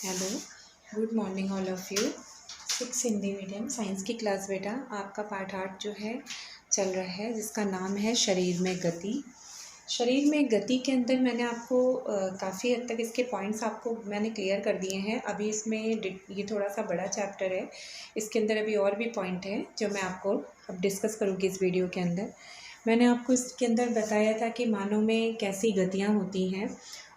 Hello, good morning all of you. 6 Hindi medium science की class बेटा, आपका पार्ट 8 जो है चल रहा है, जिसका नाम है शरीर में गति। शरीर में गति के अंदर मैंने आपको काफ़ी हद तक इसके पॉइंट्स आपको मैंने क्लियर कर दिए हैं। अभी इसमें ये थोड़ा सा बड़ा चैप्टर है, इसके अंदर अभी और भी पॉइंट हैं जो मैं आपको अब डिस्कस करूँगी इस वीडियो के अंदर। मैंने आपको इसके अंदर बताया था कि मानव में कैसी गतियाँ होती हैं,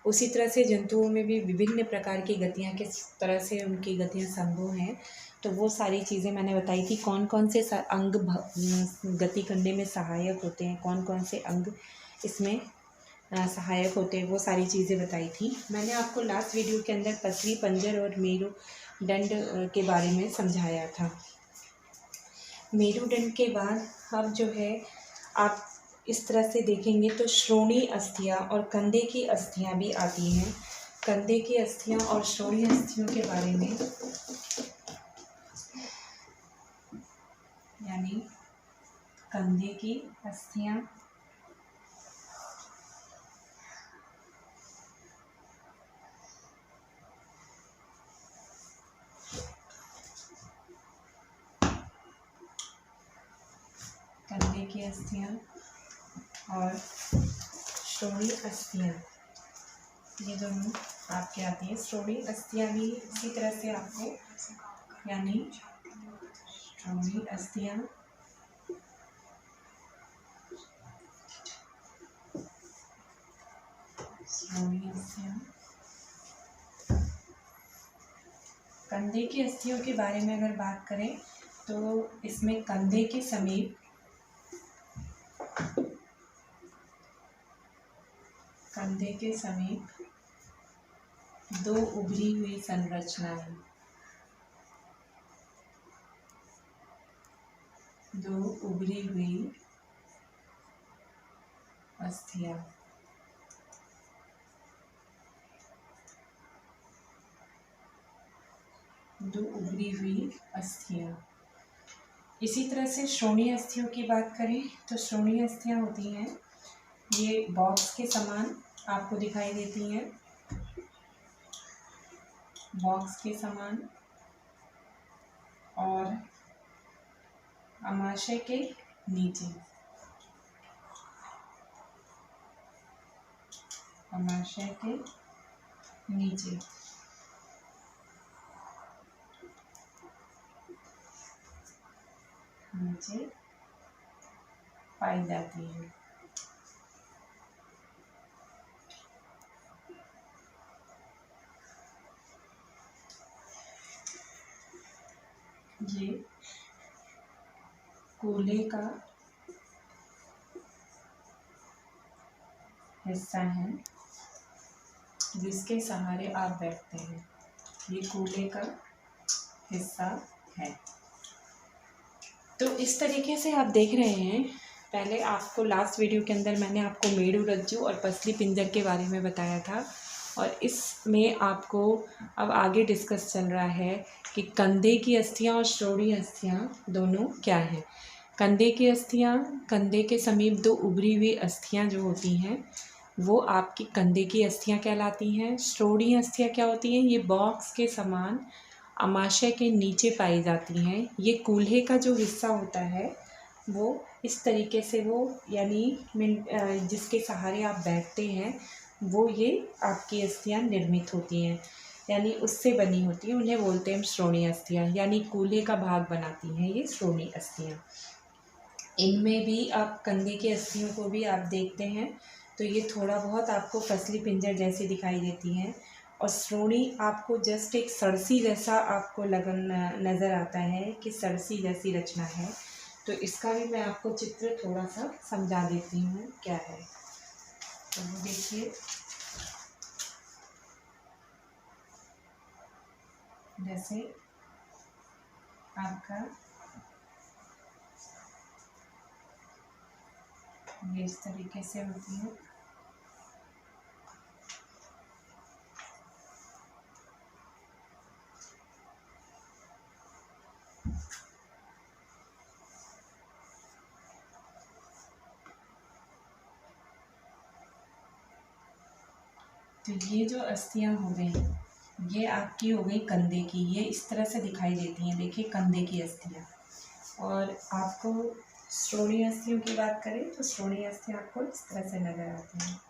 उसी तरह से जंतुओं में भी विभिन्न प्रकार की गतियाँ किस तरह से उनकी गतियाँ संभव हैं। तो वो सारी चीज़ें मैंने बताई थी, कौन कौन से अंग गति करने में सहायक होते हैं, कौन कौन से अंग इसमें सहायक होते हैं, वो सारी चीज़ें बताई थी। मैंने आपको लास्ट वीडियो के अंदर पसली, पंजर और मेरुदंड के बारे में समझाया था। मेरुदंड के बाद अब जो है आप इस तरह से देखेंगे तो श्रोणि अस्थियाँ और कंधे की अस्थियाँ भी आती हैं। कंधे की अस्थियाँ और श्रोणि अस्थियों के बारे में, यानी कंधे की अस्थियाँ कंधे की अस्थियाँ और श्रोणि अस्थियाँ, ये दोनों आपके आती हैं। श्रोणि अस्थियाँ भी इसी तरह से आपको, यानी श्रोणि अस्थियाँ कंधे की अस्थियों के बारे में अगर बात करें तो इसमें कंधे के समीप दो उभरी हुई संरचनाएं, दो उभरी हुई अस्थियां, दो उभरी हुई अस्थियां। इसी तरह से श्रोणि अस्थियों की बात करें तो श्रोणि अस्थियां होती हैं, ये बॉक्स के समान आपको दिखाई देती हैं, बॉक्स के समान, और अमाशय के नीचे, अमाशय के नीचे पाई जाती है। ये कूल्हे का हिस्सा है जिसके सहारे आप बैठते हैं, ये कूल्हे का हिस्सा है। तो इस तरीके से आप देख रहे हैं। पहले आपको लास्ट वीडियो के अंदर मैंने आपको मेरुरज्जु और पसली पिंजर के बारे में बताया था, और इसमें आपको अब आगे डिस्कस चल रहा है कि कंधे की अस्थियाँ और श्रोणि अस्थियाँ दोनों क्या हैं। कंधे की अस्थियाँ, कंधे के समीप दो उभरी हुई अस्थियाँ जो होती हैं वो आपकी कंधे की अस्थियाँ कहलाती हैं। श्रोणि अस्थियाँ क्या होती हैं, ये बॉक्स के समान अमाशय के नीचे पाई जाती हैं। ये कूल्हे का जो हिस्सा होता है वो इस तरीके से, वो यानी जिसके सहारे आप बैठते हैं, वो ये आपकी अस्थियाँ निर्मित होती हैं, यानी उससे बनी होती हैं, उन्हें बोलते हैं श्रोणि अस्थियाँ, यानी कूल्हे का भाग बनाती हैं ये श्रोणि अस्थियाँ। इनमें भी आप कंधे की अस्थियों को भी आप देखते हैं तो ये थोड़ा बहुत आपको पसली पिंजर जैसी दिखाई देती हैं, और श्रोणि आपको जस्ट एक सरसी जैसा आपको नज़र आता है कि सरसी जैसी रचना है। तो इसका भी मैं आपको चित्र थोड़ा सा समझा देती हूँ क्या है। तो देखिए, जैसे आपका ये इस तरीके से होती है, तो ये जो अस्थियाँ हो गई ये आपकी हो गई कंधे की, ये इस तरह से दिखाई देती हैं, देखिए कंधे की अस्थियाँ। और आपको श्रोणीय अस्थियों की बात करें तो श्रोणीय अस्थियाँ आपको इस तरह से नज़र आती हैं।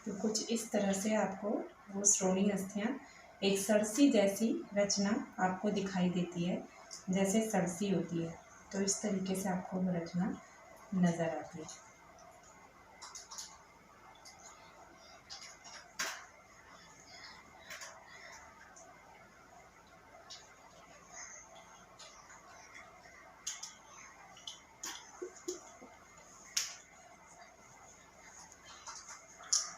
तो कुछ इस तरह से आपको वो श्रोणीय अस्थियाँ, एक सरसी जैसी रचना आपको दिखाई देती है, जैसे सरसी होती है, तो इस तरीके से आपको वो रचना नज़र आती है।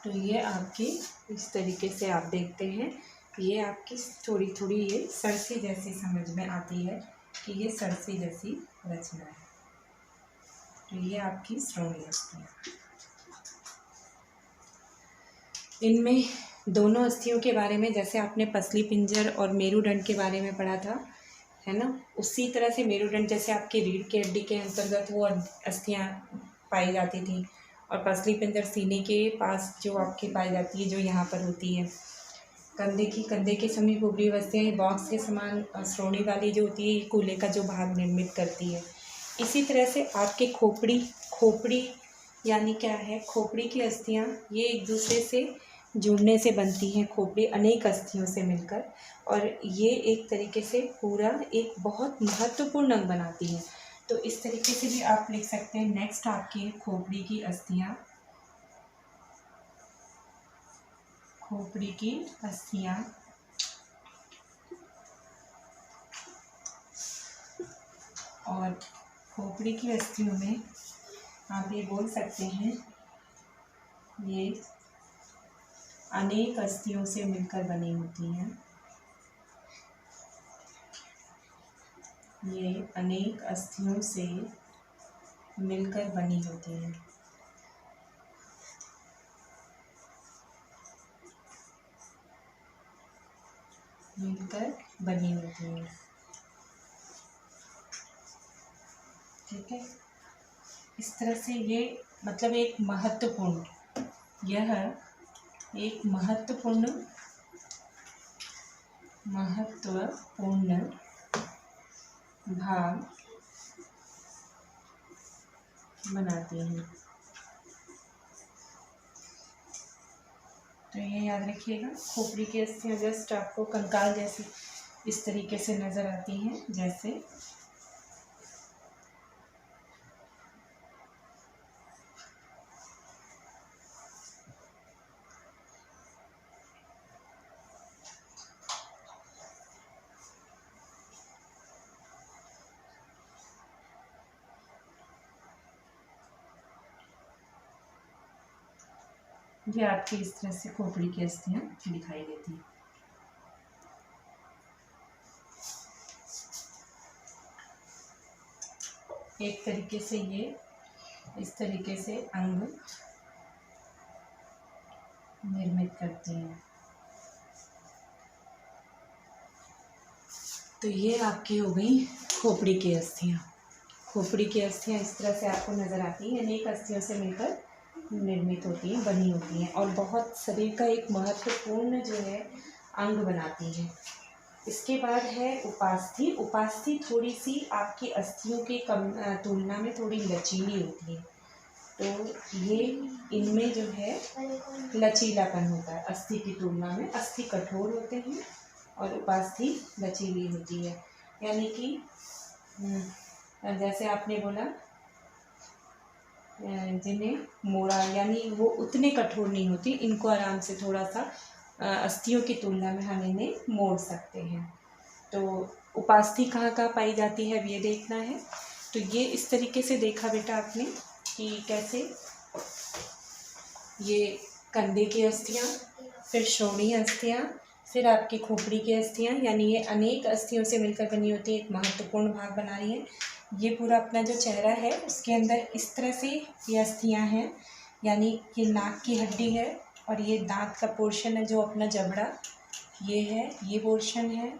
तो ये आपकी इस तरीके से आप देखते हैं, ये आपकी थोड़ी थोड़ी ये सरसी जैसी समझ में आती है कि ये सरसी जैसी रचना है। तो ये आपकी श्रोणीय अस्थियाँ। इनमें दोनों अस्थियों के बारे में, जैसे आपने पसली पिंजर और मेरुदंड के बारे में पढ़ा था, है ना, उसी तरह से मेरुदंड जैसे आपकी रीढ़ की हड्डी के अंतर्गत वो अस्थियाँ पाई जाती थी, और पसली पिंजर सीने के पास जो आपके पाई जाती है, जो यहाँ पर होती है। कंधे के समीप उभरी अस्थियाँ बॉक्स के समान श्रोणी वाली जो होती है, ये कूल्हे का जो भाग निर्मित करती है। इसी तरह से आपके खोपड़ी यानी क्या है, खोपड़ी की अस्थियाँ ये एक दूसरे से जुड़ने से बनती हैं, खोपड़ी अनेक अस्थियों से मिलकर, और ये एक तरीके से पूरा एक बहुत महत्वपूर्ण अंग बनाती हैं। तो इस तरीके से भी आप लिख सकते हैं। नेक्स्ट आपकी खोपड़ी की अस्थियाँ, खोपड़ी की अस्थियाँ और खोपड़ी की अस्थियों में आप ये बोल सकते हैं, ये अनेक अस्थियों से मिलकर बनी होती हैं। ये अनेक अस्थियों से मिलकर बनी होती हैं। मिलकर बनी होती हैं, ठीक है। इस तरह से ये मतलब एक महत्वपूर्ण, यह एक महत्वपूर्ण भाग बनाती हैं। तो ये याद रखिएगा, खोपड़ी की अस्थियाँ जस्ट आपको कंकाल जैसी इस तरीके से नज़र आती हैं, जैसे ये आपकी इस तरह से खोपड़ी की अस्थियाँ दिखाई देती हैं। एक तरीके से ये इस तरीके से अंग निर्मित करती हैं। तो ये आपकी हो गई खोपड़ी की अस्थियाँ। खोपड़ी की अस्थियाँ इस तरह से आपको नज़र आती हैं, अनेक अस्थियों से मिलकर निर्मित होती हैं, बनी होती हैं, और बहुत शरीर का एक महत्वपूर्ण जो है अंग बनाती हैं। इसके बाद है उपास्थि। उपास्थि थोड़ी सी आपकी अस्थियों के तुलना में थोड़ी लचीली होती है। तो ये इनमें जो है लचीलापन होता है, अस्थि की तुलना में। अस्थि कठोर होते हैं और उपास्थि लचीली होती है। यानी कि जैसे आपने बोला जिन्हें मोड़ा, यानी वो उतने कठोर नहीं होती, इनको आराम से थोड़ा सा अस्थियों की तुलना में हम इन्हें मोड़ सकते हैं। तो उपास्थि कहाँ कहाँ पाई जाती है अब ये देखना है। तो ये इस तरीके से देखा बेटा आपने कि कैसे ये कंधे की अस्थियाँ, फिर श्रोणीय अस्थियाँ, फिर आपकी खोपड़ी की अस्थियाँ, यानी ये अनेक अस्थियों से मिलकर बनी होती है, एक महत्वपूर्ण भाग बना रही है। ये पूरा अपना जो चेहरा है उसके अंदर इस तरह से ये अस्थियाँ हैं, यानी ये नाक की हड्डी है और ये दांत का पोर्शन है जो अपना जबड़ा, ये है, ये पोर्शन है।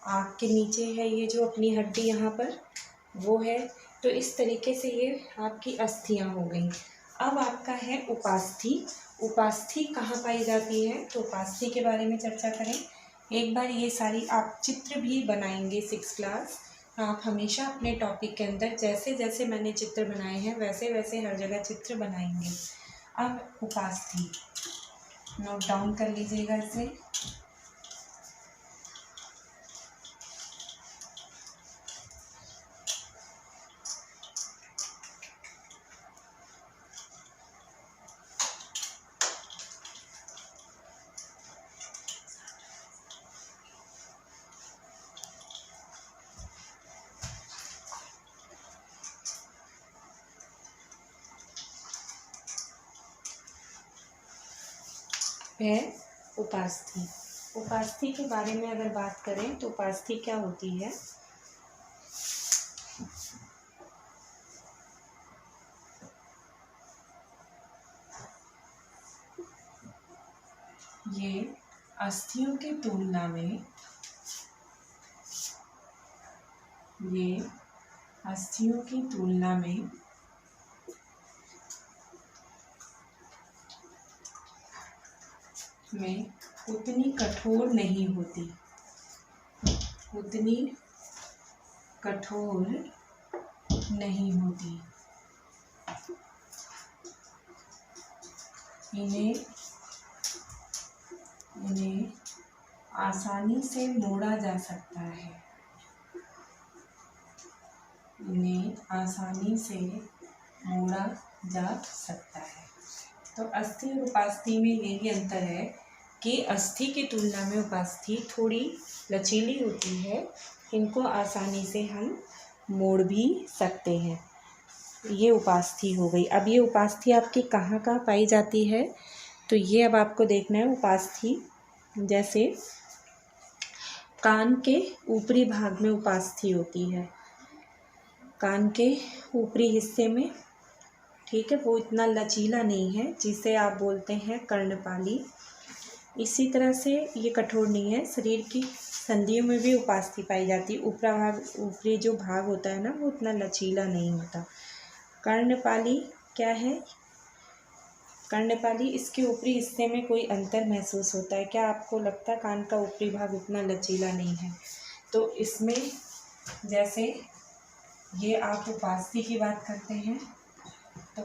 आँख के नीचे है ये जो अपनी हड्डी यहाँ पर, वो है। तो इस तरीके से ये आपकी अस्थियाँ हो गई। अब आपका है उपास्थि। उपास्थि कहाँ पाई जाती है, तो उपास्थि के बारे में चर्चा करें। एक बार ये सारी आप चित्र भी बनाएंगे 6th क्लास। आप हमेशा अपने टॉपिक के अंदर जैसे जैसे मैंने चित्र बनाए हैं वैसे वैसे हर जगह चित्र बनाएंगे। अब उपास्थि नोट डाउन कर लीजिएगा इसे। है उपास्थि। उपास्थि के बारे में अगर बात करें तो उपास्थि क्या होती है। ये अस्थियों की तुलना में, ये अस्थियों की तुलना में उतनी कठोर नहीं होती, उतनी कठोर नहीं होती। इन्हें आसानी से मोड़ा जा सकता है, इन्हें आसानी से मोड़ा जा सकता है। तो अस्थि और उपास्थि में यही अंतर है कि अस्थि की तुलना में उपास्थि थोड़ी लचीली होती है, इनको आसानी से हम मोड़ भी सकते हैं। ये उपास्थि हो गई। अब ये उपास्थि आपकी कहाँ कहाँ पाई जाती है, तो ये अब आपको देखना है। उपास्थि जैसे कान के ऊपरी भाग में उपास्थि होती है, कान के ऊपरी हिस्से में, ठीक है, वो इतना लचीला नहीं है, जिसे आप बोलते हैं कर्णपाली। इसी तरह से ये कठोर नहीं है। शरीर की संधियों में भी उपास्थि पाई जाती है। ऊपरी जो भाग होता है ना वो उतना लचीला नहीं होता। कर्णपाली क्या है, कर्णपाली इसके ऊपरी हिस्से में कोई अंतर महसूस होता है। क्या आपको लगता है कान का ऊपरी भाग उतना लचीला नहीं है? तो इसमें जैसे ये आप उपास्थि की बात करते हैं तो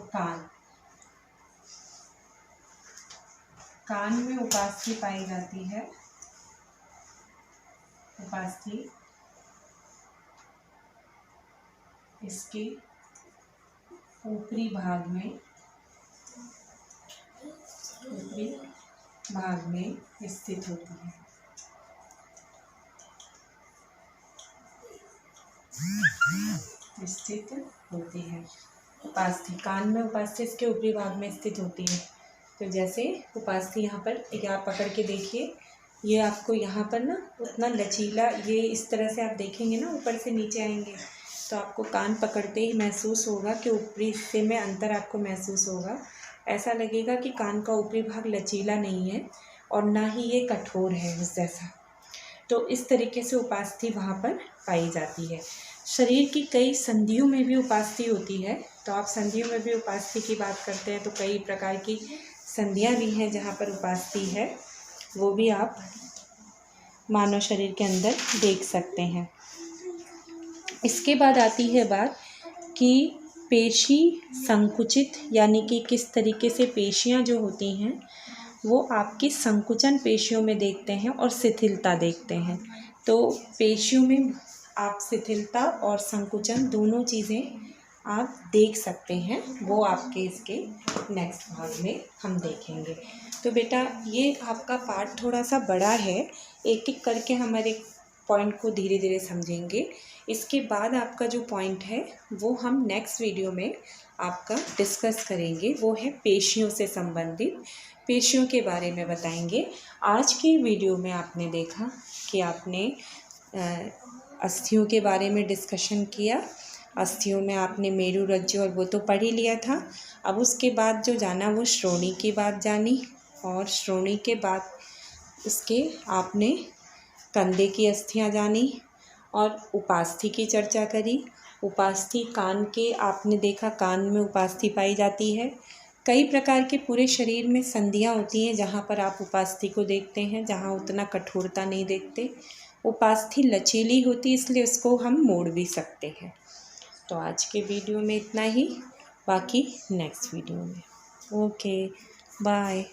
कान में उपास्थि पाई जाती है। उपास्थि इसके ऊपरी भाग में स्थित होती है। स्थित होती है उपास्थि, कान में उपास्थि इसके ऊपरी भाग में स्थित होती है। तो जैसे उपास्थि यहाँ पर, या आप पकड़ के देखिए, ये आपको यहाँ पर ना उतना लचीला, ये इस तरह से आप देखेंगे ना ऊपर से नीचे आएंगे तो आपको कान पकड़ते ही महसूस होगा कि ऊपरी हिस्से में अंतर आपको महसूस होगा। ऐसा लगेगा कि कान का ऊपरी भाग लचीला नहीं है और ना ही ये कठोर है उस जैसा। तो इस तरीके से उपास्थि वहाँ पर पाई जाती है। शरीर की कई संधियों में भी उपास्थि होती है। तो आप संधियों में भी उपास्थि की बात करते हैं तो कई प्रकार की संधियाँ भी हैं जहाँ पर उपास्थि है, वो भी आप मानव शरीर के अंदर देख सकते हैं। इसके बाद आती है बात कि पेशी संकुचित, यानी कि किस तरीके से पेशियाँ जो होती हैं वो आपकी संकुचन पेशियों में देखते हैं और शिथिलता देखते हैं। तो पेशियों में आप शिथिलता और संकुचन दोनों चीज़ें आप देख सकते हैं, वो आपके इसके नेक्स्ट भाग में हम देखेंगे। तो बेटा ये आपका पार्ट थोड़ा सा बड़ा है, एक एक करके हमारे पॉइंट को धीरे धीरे समझेंगे। इसके बाद आपका जो पॉइंट है वो हम नेक्स्ट वीडियो में आपका डिस्कस करेंगे, वो है पेशियों से संबंधित, पेशियों के बारे में बताएंगे। आज की वीडियो में आपने देखा कि आपने अस्थियों के बारे में डिस्कशन किया। अस्थियों में आपने मेरु, रज्जु और वो तो पढ़ ही लिया था। अब उसके बाद जो जाना वो श्रोणी की बात जानी, और श्रोणी के बाद उसके आपने कंधे की अस्थियां जानी और उपास्थि की चर्चा करी। उपास्थि कान के आपने देखा, कान में उपास्थि पाई जाती है। कई प्रकार के पूरे शरीर में संधियां होती हैं जहाँ पर आप उपास्थि को देखते हैं, जहाँ उतना कठोरता नहीं देखते। उपास्थि लचीली होती, इसलिए उसको हम मोड़ भी सकते हैं। तो आज के वीडियो में इतना ही, बाकी नेक्स्ट वीडियो में। Okay, bye.